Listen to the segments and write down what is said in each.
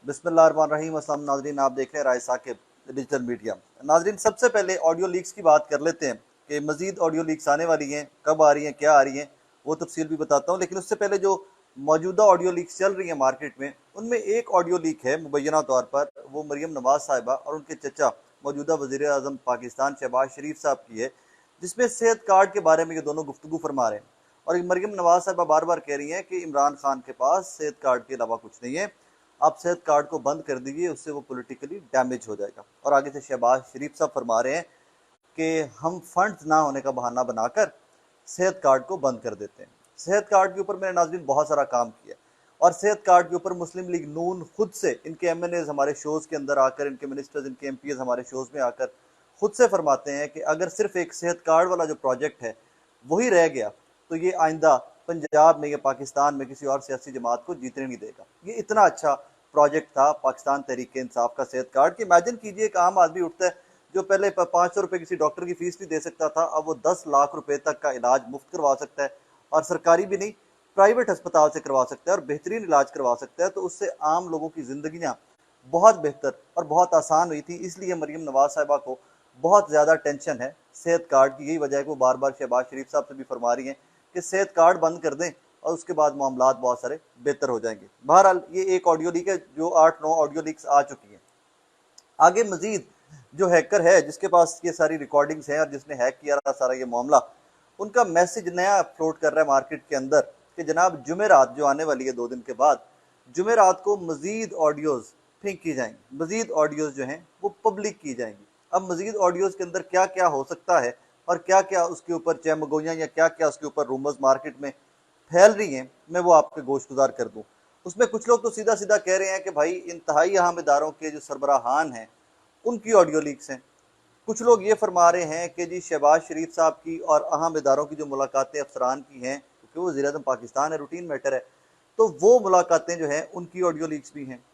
बिस्मिल्लाहिर्रहमानिर्रहीम। अस्सलाम नाज़रीन, आप देख रहे हैं राय साकिब डिजिटल मीडिया। नाज़रीन, सबसे पहले ऑडियो लीक्स की बात कर लेते हैं कि मज़ीद ऑडियो लीक्स आने वाली हैं, कब आ रही हैं, क्या आ रही हैं, वो तफसील भी बताता हूँ। लेकिन उससे पहले जो मौजूदा ऑडियो लीक्स चल रही हैं मार्केट में, उनमें एक ऑडियो लीक है मुबैना तौर पर, वो मरीम नवाज साहिबा और उनके चचा मौजूदा वज़ीर आज़म पाकिस्तान शहबाज शरीफ साहब की है, जिसमें सेहत कार्ड के बारे में ये दोनों गुफ्तगू फरमा रहे हैं। और मरीम नवाज साहिबा बार बार कह रही हैं कि इमरान खान के पास सेहत कार्ड के अलावा कुछ नहीं है, आप सेहत कार्ड को बंद कर दीजिए, उससे वो पॉलिटिकली डैमेज हो जाएगा। और आगे से शहबाज शरीफ साहब फरमा रहे हैं कि हम फंड्स ना होने का बहाना बनाकर सेहत कार्ड को बंद कर देते हैं। सेहत कार्ड के ऊपर मैंने नाज़रीन बहुत सारा काम किया, और सेहत कार्ड के ऊपर मुस्लिम लीग नून खुद से, इनके एमएनएज हमारे शोज़ के अंदर आकर, इनके मिनिस्टर्स, इनके एमपीएस हमारे शोज़ में आकर खुद से फरमाते हैं कि अगर सिर्फ एक सेहत कार्ड वाला जो प्रोजेक्ट है वही रह गया तो ये आइंदा पंजाब में या पाकिस्तान में किसी और सियासी जमात को जीतने नहीं देगा। ये इतना अच्छा प्रोजेक्ट था पाकिस्तान तहरीक इंसाफ का सेहत कार्ड, कि इमेजिन कीजिए एक आम आदमी उठता है जो पहले 500 रुपए किसी डॉक्टर की फीस भी दे सकता था, अब वो 10 लाख रुपए तक का इलाज मुफ्त करवा सकता है, और सरकारी भी नहीं, प्राइवेट अस्पताल से करवा सकता है और बेहतरीन इलाज करवा सकता है। तो उससे आम लोगों की जिंदगियां बहुत बेहतर और बहुत आसान हुई थी। इसलिए मरीम नवाज साहिबा को बहुत ज़्यादा टेंशन है सेहत कार्ड की। यही वजह है कि वो बार बार शहबाज शरीफ साहब से भी फरमा रही हैं कि सेहत कार्ड बंद कर दें और उसके बाद मामलात बहुत सारे बेहतर हो जाएंगे। बहरहाल ये एक ऑडियो लीक है, जो 8-9 ऑडियो लीक्स आ चुकी हैं। आगे मजीद जो हैकर है, जिसके पास ये सारी रिकॉर्डिंग्स हैं और जिसने हैक किया था सारा ये मामला, उनका मैसेज नया फ्लोट कर रहा है मार्केट के अंदर कि जनाब जुमेरात जो आने वाली है 2 दिन के बाद, जुमेरात को मजीद ऑडियोज फेंक की जाएंगी, मजीद ऑडियोज जो हैं वो पब्लिक की जाएंगी। अब मजीद ऑडियोज के अंदर क्या क्या हो सकता है और क्या क्या उसके ऊपर चहमगोइयाँ या क्या क्या उसके ऊपर रूमर्स मार्केट में फैल रही हैं, मैं वो आपके गोशगुजार कर दूं। उसमें कुछ लोग तो सीधा सीधा कह रहे हैं कि भाई इंतहाई अहम इदारों के जो सरबराहान हैं उनकी ऑडियो लीक्स हैं। कुछ लोग ये फरमा रहे हैं कि जी शहबाज शरीफ साहब की और अहम इदारों की जो मुलाकातें अफसरान की हैं, क्योंकि वो वज़ीर आज़म पाकिस्तान है, रूटीन मैटर है, तो वो मुलाकातें जो हैं उनकी ऑडियो लीक्स भी हैं।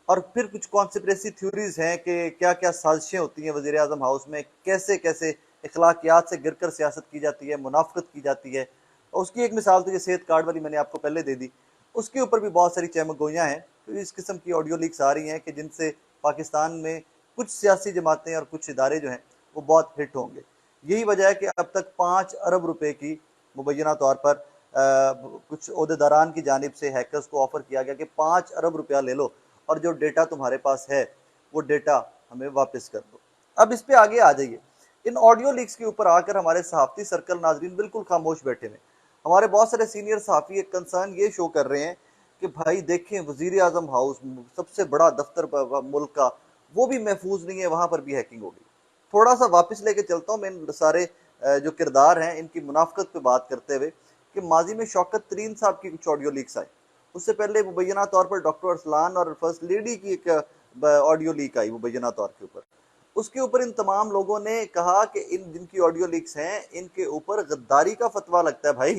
और फिर कुछ कॉन्स्पिरेसी थ्योरीज हैं कि क्या क्या साजिशें होती हैं वज़ीर आज़म हाउस में, कैसे कैसे अखलाकियात से गिर कर सियासत की जाती है, मुनाफकत की जाती है। और उसकी एक मिसाल तो ये सेहत कार्ड वाली मैंने आपको पहले दे दी, उसके ऊपर भी बहुत सारी चहमगोइयाँ हैं। तो इस किस्म की ऑडियो लीक्स आ रही हैं कि जिनसे पाकिस्तान में कुछ सियासी जमातें और कुछ इदारे जो हैं वो बहुत हिट होंगे। यही वजह है कि अब तक 5 अरब रुपए की मुबैना तौर पर कुछ ओहदेदारान की जानिब से हैकर्स को ऑफर किया गया कि 5 अरब रुपया ले लो और जो डेटा तुम्हारे पास है वो डेटा हमें वापस कर दो। अब इस पे आगे आ जाइए। इन ऑडियो लीक्स के ऊपर आकर हमारे सहाफ़ती सर्कल नाजरीन बिल्कुल खामोश बैठे हुए। हमारे बहुत सारे सीनियर सहाफ़ी एक कंसर्न ये शो कर रहे हैं कि भाई देखें, वजीर आजम हाउस सबसे बड़ा दफ्तर मुल्क का, वो भी महफूज नहीं है, वहां पर भी हैकिंग हो गई। थोड़ा सा वापस लेके चलता हूँ मैं इन सारे जो किरदार हैं इनकी मुनाफकत पे बात करते हुए, कि माजी में शौकत तरीन साहब की कुछ ऑडियो लीक्स आई। उससे पहले मुबैना तौर पर डॉक्टर अरसलान और फर्स्ट लेडी की एक ऑडियो लीक आई मुबैना तौर के ऊपर। उसके ऊपर इन तमाम लोगों ने कहा कि इन जिनकी ऑडियो लीक्स हैं इनके ऊपर गद्दारी का फतवा लगता है। भाई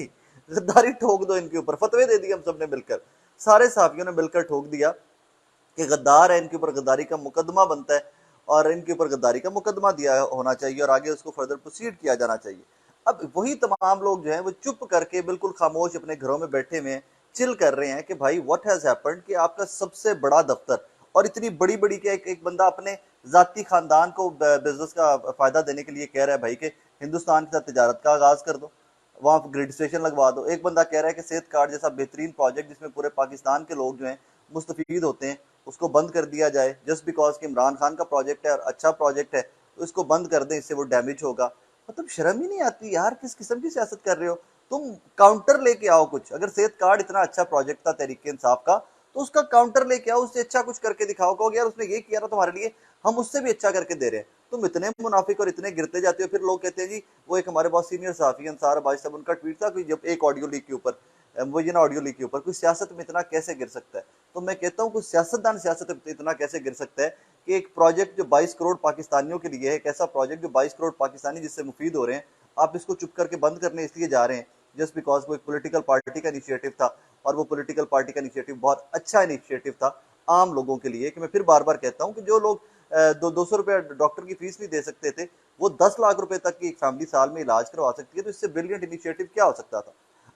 गद्दारी ठोक दो इनके ऊपर, फतवे दे दिए हम सब ने मिलकर, सारे साफियों ने मिलकर ठोक दिया कि गद्दार है, इनके ऊपर गद्दारी का मुकदमा बनता है और इनके ऊपर गद्दारी का मुकदमा दिया होना चाहिए और आगे उसको फर्दर प्रोसीड किया जाना चाहिए। अब वही तमाम लोग जो हैं वो चुप करके बिल्कुल खामोश अपने घरों में बैठे हुए हैं, चिल कर रहे हैं कि भाई व्हाट हैज हैपेंड, कि आपका सबसे बड़ा दफ्तर और इतनी बड़ी बड़ी के एक बंदा अपने जाती खानदान को बिजनेस का फायदा देने के लिए कह रहा है भाई कि हिंदुस्तान के साथ तिजारत का आगाज कर दो, वहाँ ग्रिड स्टेशन लगवा दो। एक बंदा कह रहा है कि सेहत कार्ड जैसा बेहतरीन प्रोजेक्ट जिसमें पूरे पाकिस्तान के लोग जो हैं मुस्तफीद होते हैं उसको बंद कर दिया जाए, जस्ट बिकॉज कि इमरान खान का प्रोजेक्ट है और अच्छा प्रोजेक्ट है तो इसको बंद कर दें, इससे वो डैमेज होगा। मतलब शर्म ही नहीं आती यार, किस किस्म की सियासत कर रहे हो तुम। काउंटर लेके आओ कुछ, अगर सेहत कार्ड इतना अच्छा प्रोजेक्ट था तहरीक इंसाफ का तो उसका काउंटर लेके आओ, उससे अच्छा कुछ करके दिखाओ, कहो यार उसने ये किया ना तुम्हारे लिए, हम उससे भी अच्छा करके दे रहे हैं। तुम इतने मुनाफिक और इतने गिरते जाते हो। फिर लोग कहते हैं जी, वो एक हमारे बहुत सीनियर साफी अंसार भाई साहब, उनका ट्वीट था कि जब एक ऑडियो लीक के ऊपर, वो ये ना ऑडियो लीक के ऊपर कोई सियासत में इतना कैसे गिर सकता है। तो मैं कहता हूँ कोई सियासतदान सियासत में इतना कैसे गिर सकता है कि एक प्रोजेक्ट जो 22 करोड़ पाकिस्तानियों के लिए है, एक ऐसा प्रोजेक्ट जो 22 करोड़ पाकिस्तानी जिससे मुफीद हो रहे हैं, आप इसको चुप करके बंद करने इसलिए जा रहे हैं जस्ट बिकॉज वो एक पोलिटिकल पार्टी का इनिशिएटिव था, और वो पोलिटिकल पार्टी का इनिशिएटिव बहुत अच्छा इनिशिएटिव था आम लोगों के लिए। कि मैं फिर बार बार कहता हूँ कि जो लोग 200 रुपये डॉक्टर की फीस नहीं दे सकते थे, वो 10 लाख रुपए तक की एक फैमिली साल में इलाज करवा सकती है। तो इससे ब्रिलियंट इनिशिएटिव क्या हो सकता था।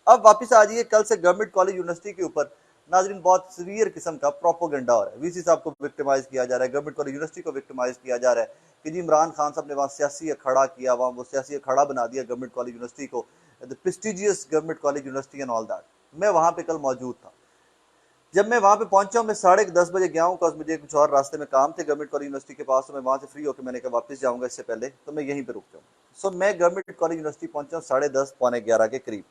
अब वापस आ जाइए कल से गवर्नमेंट कॉलेज यूनिवर्सिटी के ऊपर। नाजरीन बहुत सीवियर किस्म का प्रोपोगंडा हो रहा है। वीसी साहब को विक्टिमाइज किया जा रहा है, गवर्नमेंट कॉलेज यूनिवर्सिटी को विक्टिमाइज किया जा रहा है कि जी इमरान खान साहब ने वहाँ सियासी अखाड़ा किया, वहाँ वो सियासी अखाड़ा बना दिया गवर्नमेंट कॉलेज यूनिवर्सिटी को, the prestigious government college university and all that. मैं वहाँ पे कल मौजूद था। जब मैं वहाँ पे पहुंचा मैं 10:30 बजे गया हूँ, मुझे कुछ और रास्ते में काम थे गवर्नमेंट कॉलेज यूनिवर्सिटी के पास, तो मैं वहाँ से फ्री होकर मैंने कहा वापस जाऊँगा इससे पहले तो मैं यहीं पे रुक जाऊँ। सो मैं गवर्नमेंट कॉलेज यूनिवर्सिटी पहुंचा 10:30 पौने 11 के करीब।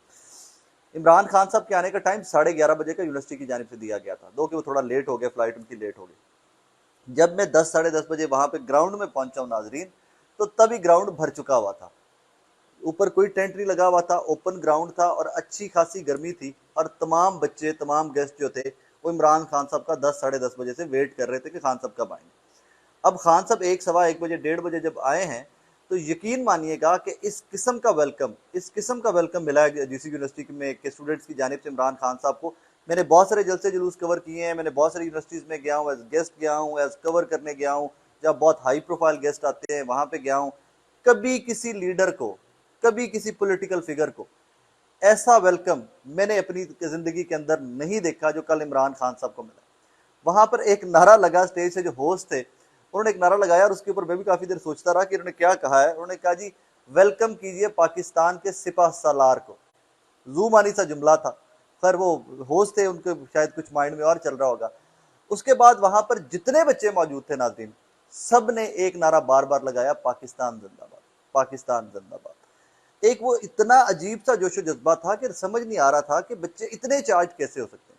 इमरान खान साहब के आने का टाइम 11:30 बजे का यूनिवर्सिटी की जानिब से दिया गया था, दो कि वो थोड़ा लेट हो गया, फ्लाइट उनकी लेट हो गई। जब मैं 10 10:30 बजे वहां पे ग्राउंड में पहुंचा हूं नाजरीन, तो तभी ग्राउंड भर चुका हुआ था। ऊपर कोई टेंट नहीं लगा हुआ था, ओपन ग्राउंड था और अच्छी खासी गर्मी थी, और तमाम बच्चे तमाम गेस्ट जो थे वो इमरान खान साहब का 10 10:30 बजे से वेट कर रहे थे कि खान साहब कब आएंगे। अब खान साहब 1 सवा 1 बजे 1:30 बजे जब आए हैं, तो यकीन मानिएगा कि इस किस्म का वेलकम मिला है जीसी यूनिवर्सिटी में के स्टूडेंट्स की जानिब से इमरान खान साहब को। मैंने बहुत सारे जलसे जुलूस कवर किए हैं, मैंने बहुत सारी यूनिवर्सिटीज़ में गया हूँ, एज गेस्ट गया हूँ, एज कवर करने गया हूँ, जब बहुत हाई प्रोफाइल गेस्ट आते हैं वहाँ पे गया हूँ। कभी किसी लीडर को, कभी किसी पॉलिटिकल फिगर को ऐसा वेलकम मैंने अपनी ज़िंदगी के अंदर नहीं देखा जो कल इमरान खान साहब को मिला। वहां पर एक नारा लगा, स्टेज से जो होस्ट थे उन्होंने एक नारा लगाया और उसके ऊपर मैं भी काफी देर सोचता रहा कि उन्होंने क्या कहा है। उन्होंने कहा जी वेलकम कीजिए पाकिस्तान के सिपह सालार को। जूमानी सा जुमला था, खैर वो होस्ट थे, उनके शायद कुछ माइंड में और चल रहा होगा। उसके बाद वहां पर जितने बच्चे मौजूद थे नाज़रीन, सब ने एक नारा बार बार लगाया, पाकिस्तान जिंदाबाद, पाकिस्तान जिंदाबाद। एक वो इतना अजीब सा जोशो जज्बा था कि समझ नहीं आ रहा था कि बच्चे इतने चार्ज कैसे हो सकते हैं।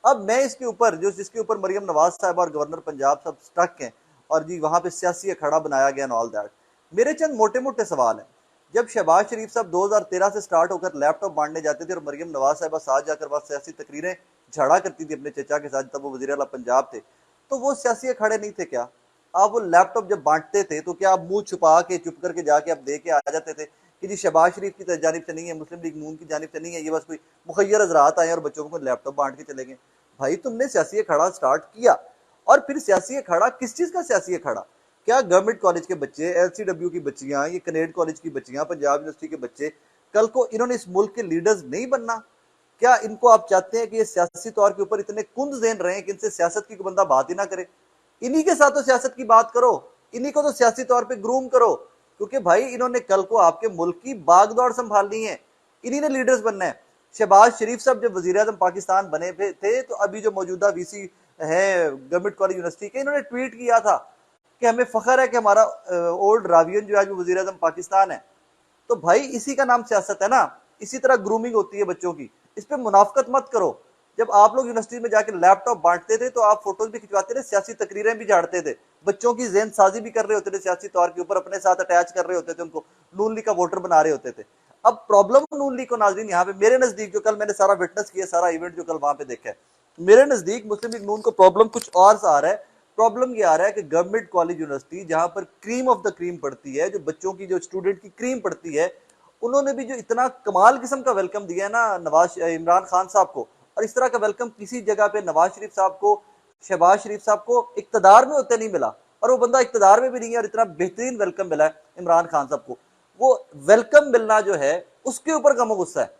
अब मैं इसके ऊपर जो जिसके ऊपर मरियम नवाज साहब और गवर्नर पंजाब सब स्टक हैं और जी वहां पे सियासी अखाड़ा बनाया गया ऑल दैट, मेरे चंद मोटे मोटे सवाल हैं। जब शहबाज शरीफ साहब 2013 से स्टार्ट होकर लैपटॉप बांटने जाते थे और मरियम नवाज साहब साथ जाकर वहां सियासी तकरीरें झाड़ा करती थी अपने चचा के साथ, तब वो वजीर आला पंजाब थे, तो वो सियासी अखाड़े नहीं थे क्या? आप वो लैपटॉप जब बांटते थे तो क्या आप मुंह छुपा के चुप करके जाके आप दे के आ जाते थे कि जी शहबाज शरीफ की जानिब से नहीं है, मुस्लिम लीग नून की जानिब से नहीं है, ये बस कोई मुखैर हजरात आए और बच्चों को लैपटॉप बांट के चले गए? भाई तुमने सियासी अखाड़ा स्टार्ट किया, और फिर सियासी अखाड़ा किस चीज का सियासी अखाड़ा? क्या गवर्नमेंट कॉलेज के बच्चे, एलसीडब्ल्यू की बच्चियां, ये कनेड कॉलेज की बच्चियां, पंजाब यूनिवर्सिटी के बच्चे, कल को इन्होंने इस मुल्क के लीडर्स नहीं बनना? क्या इनको आप चाहते हैं कि ये सियासी तौर के ऊपर इतने कुंद ज़हन रहे कि इनसे सियासत की कोई बंदा बात ही ना करे? इन्हीं के साथ तो सियासत की बात करो, इन्हीं को तो सियासी तौर पे ग्रूम करो, क्योंकि भाई इन्होंने कल को आपके मुल्क की बागडोर संभालनी है, इन्हीं ने लीडर्स बनना है। शहबाज शरीफ साहब जब वजीर आजम पाकिस्तान बने थे तो अभी जो मौजूदा वीसी है गवर्नमेंट कॉलेज यूनिवर्सिटी के, इन्होंने ट्वीट किया था कि हमें फख्र है कि हमारा ओल्ड रावियन जो आज वजीर आजम पाकिस्तान है। तो भाई इसी का नाम सियासत है ना, इसी तरह ग्रूमिंग होती है बच्चों की, इस पे मुनाफकत मत करो। जब आप लोग यूनिवर्सिटी में जाकर लैपटॉप बांटते थे तो आप फोटोज भी खिंचवाते थे, सियासी तकरीरें भी झाड़ते थे, बच्चों की जेहन साजी भी कर रहे होते थे सियासी तौर के ऊपर, अपने साथ अटैच कर रहे होते थे, उनको नून लीग का वोटर बना रहे होते थे। अब प्रॉब्लम नून लीग को नाजरीन यहाँ पे मेरे नजदीक, जो कल मैंने सारा विटनेस किया, सारा इवेंट जो कल वहां पे देखा है, मेरे नजदीक मुस्लिम लीग नून को प्रॉब्लम कुछ और सा आ रहा है। प्रॉब्लम ये आ रहा है कि गवर्नमेंट कॉलेज यूनिवर्सिटी जहां पर क्रीम ऑफ द क्रीम पढ़ती है, जो बच्चों की, जो स्टूडेंट की क्रीम पढ़ती है, उन्होंने भी जो इतना कमाल किस्म का वेलकम दिया है ना इमरान खान साहब को, और इस तरह का वेलकम किसी जगह पे नवाज शरीफ साहब को, शहबाज शरीफ साहब को इक्तदार में होते नहीं मिला, और वो बंदा इक्तदार में भी नहीं है और इतना बेहतरीन वेलकम मिला है इमरान खान साहब को। वो वेलकम मिलना जो है उसके ऊपर कम गुस्सा है।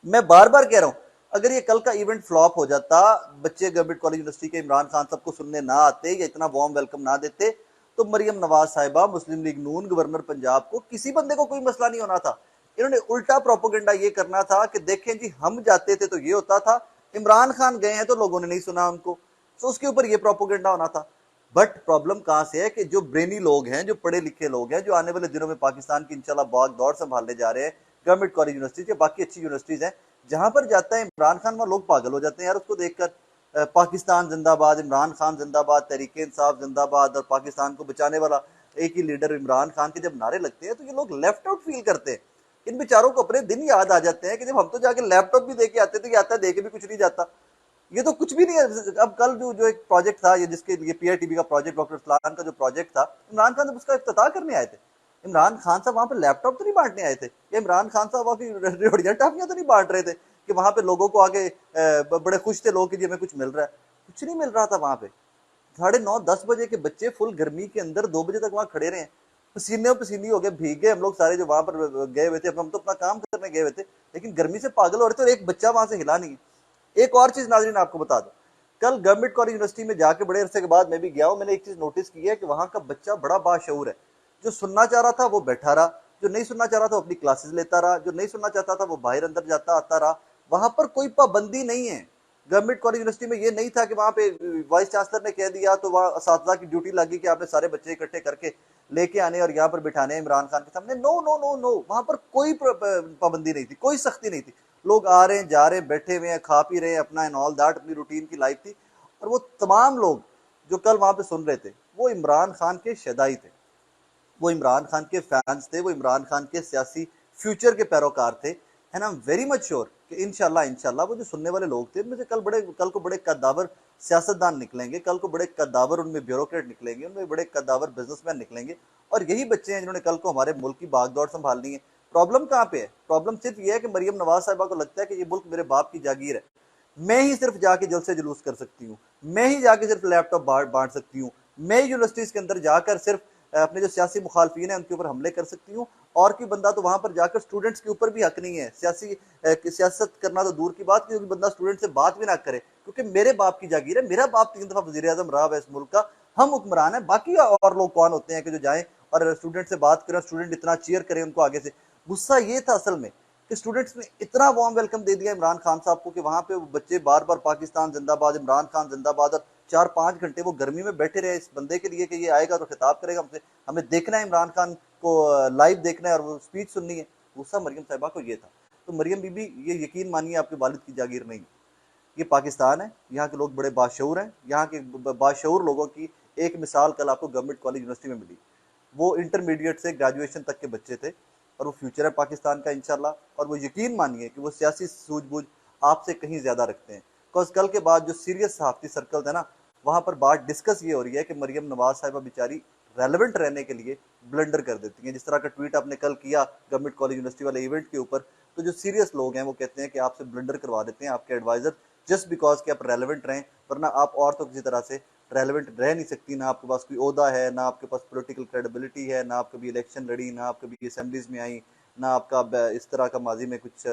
मैं बार बार कह रहा हूं, अगर ये कल का इवेंट फ्लॉप हो जाता, बच्चे गवर्नमेंट कॉलेज यूनिवर्सिटी के इमरान खान साहब को सुनने ना आते या इतना वार्म वेलकम ना देते, तो मरियम नवाज साहिबा, मुस्लिम लीग नून, गवर्नर पंजाब को, किसी बंदे को कोई मसला नहीं होना था। इन्होंने उल्टा प्रोपोगंडा ये करना था कि देखें जी हम जाते थे तो ये होता था, इमरान खान गए हैं तो लोगों ने नहीं सुना उनको, तो उसके ऊपर ये प्रोपोगंडा होना था। बट प्रॉब्लम कहां से है कि जो ब्रेनी लोग हैं, जो पढ़े लिखे लोग हैं, जो आने वाले दिनों में पाकिस्तान की इंशाल्लाह बाग दौड़ संभालने जा रहे हैं, गवर्नमेंट कॉलेज यूनिवर्सिटी या बाकी अच्छी यूनिवर्सिटीज हैं, जहां पर जाता है इमरान खान, वहां लोग पागल हो जाते हैं यार उसको देखकर। पाकिस्तान जिंदाबाद, इमरान खान जिंदाबाद, तहरीक इंसाफ जिंदाबाद, और पाकिस्तान को बचाने वाला एक ही लीडर इमरान खान के जब नारे लगते हैं तो ये लोग लेफ्ट आउट फील करते हैं। इन बेचारों को अपने दिन याद आ जाते हैं कि जब हम तो जाके लैपटॉप भी देके आते थे कि आता देके भी कुछ नहीं जाता, ये तो कुछ भी नहीं है। अब कल जो एक प्रोजेक्ट था, ये जिसके लिए पीआईटीबी का प्रोजेक्ट, डॉक्टर सलान का जो प्रोजेक्ट था, इमरान खान जब उसका इफ्तिताह करने आए थे, इमरान खान साहब वहां पे लैपटॉप तो नहीं बांटने आए थे, या इमरान खान साहब वहां की रेवड़ियां टाफियां तो नहीं बांट रहे थे कि वहां पे लोगों को आगे बड़े खुश थे लोग कि जी हमें कुछ मिल रहा है? कुछ नहीं मिल रहा था वहां पे। 9:30-10 बजे के बच्चे फुल गर्मी के अंदर 2 बजे तक वहां खड़े रहे, पसीने पसीनी हो गए, भीग गए हम लोग सारे जो वहां पर गए हुए थे। हम तो अपना काम करने गए हुए थे, लेकिन गर्मी से पागल हो रहे थे और एक बच्चा वहां से हिला नहीं। एक और चीज नाज़रीन आपको बता दूं, कल गवर्नमेंट कॉलेज यूनिवर्सिटी में जाके बड़े अरसे के बाद मैं भी गया हूं, मैंने एक चीज नोटिस की है कि वहां का बच्चा बड़ा बाशऊर है। जो सुनना चाह रहा था वो बैठा रहा, जो नहीं सुनना चाह रहा था वो अपनी क्लासेस लेता रहा, जो नहीं सुनना चाहता था वो बाहर अंदर जाता आता रहा। वहां पर कोई पाबंदी नहीं है। गवर्नमेंट कॉलेज यूनिवर्सिटी में ये नहीं था कि वहां पे वाइस चांसलर ने कह दिया तो वहां असातिज़ा की ड्यूटी लगी कि आपने सारे बच्चे इकट्ठे करके लेके आने और यहाँ पर बिठाने इमरान खान के सामने। नो नो नो नो, वहां पर कोई पाबंदी नहीं थी, कोई सख्ती नहीं थी। लोग आ रहे हैं, जा रहे हैं, बैठे हुए हैं, खा पी रहे हैं अपना एंड ऑल दैट, अपनी रूटीन की लाइफ थी। और वो तमाम लोग जो कल वहां पे सुन रहे थे वो इमरान खान के शदाई थे, वो इमरान खान के फैंस थे, वो इमरान खान के सियासी फ्यूचर के पैरोकार थे। And I am very much sure कि इंशाल्लाह इंशाल्लाह वो जो सुनने वाले लोग थे उनमें से कल को बड़े कद्दावर सियासतदान निकलेंगे, कल को बड़े कद्दावर उनमें ब्यूरोक्रेट निकलेंगे, उनमें बड़े कद्दावर बिजनेसमैन निकलेंगे। और यही बच्चे हैं जिन्होंने कल को हमारे मुल्क की बागडोर संभालनी है। प्रॉब्लम कहाँ पे है? प्रॉब्लम सिर्फ ये है कि मरियम नवाज साहिबा को लगता है कि ये मुल्क मेरे बाप की जागीर है, मैं ही सिर्फ जाके जलसे जुलूस कर सकती हूँ, मैं ही जाके सिर्फ लैपटॉप बांट सकती हूँ, मैं यूनिवर्सिटीज के अंदर जाकर सिर्फ अपने जो सियासी मुखालफिन है उनके ऊपर हमले कर सकती हूँ। और कोई बंदा तो वहां पर जाकर स्टूडेंट्स के ऊपर भी हक नहीं है सियासत करना तो दूर की बात, क्योंकि बंदा स्टूडेंट से बात भी ना करे, क्योंकि मेरे बाप की जागीर है, मेरा बाप 3 दफा वजीर आजम रहा है इस मुल्क का, हम हुक्मरान है। बाकी और लोग कौन होते हैं कि जो जाएं और स्टूडेंट से बात करें, स्टूडेंट इतना चीयर करें उनको आगे से। गुस्सा ये था असल में कि स्टूडेंट्स ने इतना वार्म वेलकम दे दिया इमरान खान साहब को कि वहां पे वो बच्चे बार बार पाकिस्तान जिंदाबाद, इमरान खान जिंदाबाद, और 4-5 घंटे वो गर्मी में बैठे रहे इस बंदे के लिए कि ये आएगा तो खिताब करेगा हमसे, हमें देखना है इमरान खान को, लाइव देखना है और वो स्पीच सुननी है। गुस्सा मरियम साहिबा को ये था। तो मरियम बीबी, ये यकीन मानिए आपके वालिद की जागीर नहीं, ये पाकिस्तान है, यहाँ के लोग बड़े बाशऊर हैं। यहाँ के बाशऊर लोगों की एक मिसाल कल आपको गवर्नमेंट कॉलेज यूनिवर्सिटी में मिली। वो इंटरमीडिएट से ग्रेजुएशन तक के बच्चे थे और वो फ्यूचर है पाकिस्तान का इंशाल्लाह। और वो यकीन मानिए कि वो सियासी सूझबूझ आपसे कहीं ज्यादा रखते हैं। बिकॉज कल के बाद जो सीरियस सहाफती सर्कल है ना, वहां पर बात डिस्कस ये हो रही है कि मरियम नवाज साहिबा बेचारी रेलेवेंट रहने के लिए ब्लंडर कर देती हैं। जिस तरह का ट्वीट आपने कल किया गवर्नमेंट कॉलेज यूनिवर्सिटी वाले इवेंट के ऊपर, तो जो सीरियस लोग हैं वो कहते हैं कि आपसे ब्लंडर करवा देते हैं आपके एडवाइजर, जस्ट बिकॉज कि आप रेलेवेंट रहें, वरना आप और तो किसी तरह से रेलेवेंट रह नहीं सकती। ना आपके पास कोई ओहदा है, ना आपके पास पॉलिटिकल क्रेडिबिलिटी है, ना आप कभी इलेक्शन लड़ी, ना आप कभी असेंबलीज में आई, ना आपका इस तरह का माजी में कुछ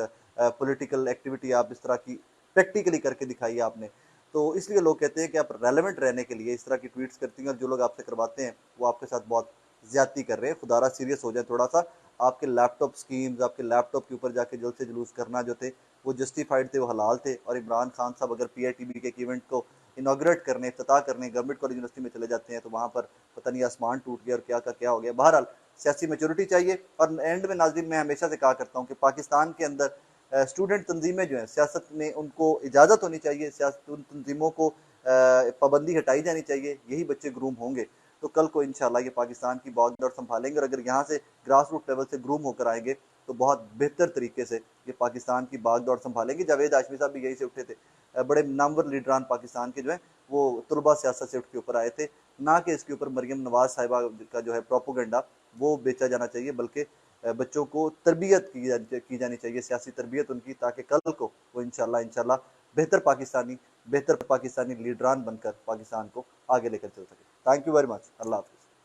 पॉलिटिकल एक्टिविटी आप इस तरह की प्रैक्टिकली करके दिखाई है आपने। तो इसलिए लोग कहते हैं कि आप रेलेवेंट रहने के लिए इस तरह की ट्वीट्स करती हैं, और जो लोग आपसे करवाते हैं वो आपके साथ बहुत ज्यादती कर रहे हैं। खुदारा सीरियस हो जाए थोड़ा सा। आपके लैपटॉप स्कीम्स, आपके लैपटॉप के ऊपर जाके जल्द से जुलूस करना जो थे वो जस्टिफाइड थे, वो हलाल थे। और इमरान खान साहब अगर पीआईटीबी के इवेंट को इनाग्रेट करने, इफ्तिताह करने गवर्नमेंट कॉलेज यूनिवर्सिटी में चले जाते हैं, तो वहां पर पता नहीं आसमान टूट गया और क्या का क्या हो गया। बहरहाल सियासी मेच्योरिटी चाहिए। और एंड में नाज़रीन मैं हमेशा से कहा करता हूँ कि पाकिस्तान के अंदर स्टूडेंट तंजीमें जो हैं सियासत में, उनको इजाज़त होनी चाहिए, सियासत उन तंजीमों को पाबंदी हटाई जानी चाहिए, यही बच्चे ग्रूम होंगे तो कल को इंशाल्लाह ये पाकिस्तान की बागडोर संभालेंगे। और अगर यहाँ से ग्रास रूट लेवल से ग्रूम होकर आएंगे तो बहुत बेहतर तरीके से ये पाकिस्तान की बागडोर संभालेंगे। जावेद हाशमी साहब भी यही से उठे थे, बड़े नामवर लीडरान पाकिस्तान के जो है वो तलबा सियासत से उठ के ऊपर आए थे। ना कि इसके ऊपर मरियम नवाज साहिबा का जो है प्रोपोगंडा वो बेचा जाना चाहिए, बल्कि बच्चों को तरबियत की जानी चाहिए, सियासी तरबियत उनकी, ताकि कल को वो इंशाल्लाह इंशाल्लाह बेहतर पाकिस्तानी लीडरान बनकर पाकिस्तान को आगे लेकर चल सके। Thank you very much. अल्लाह हाफिज़।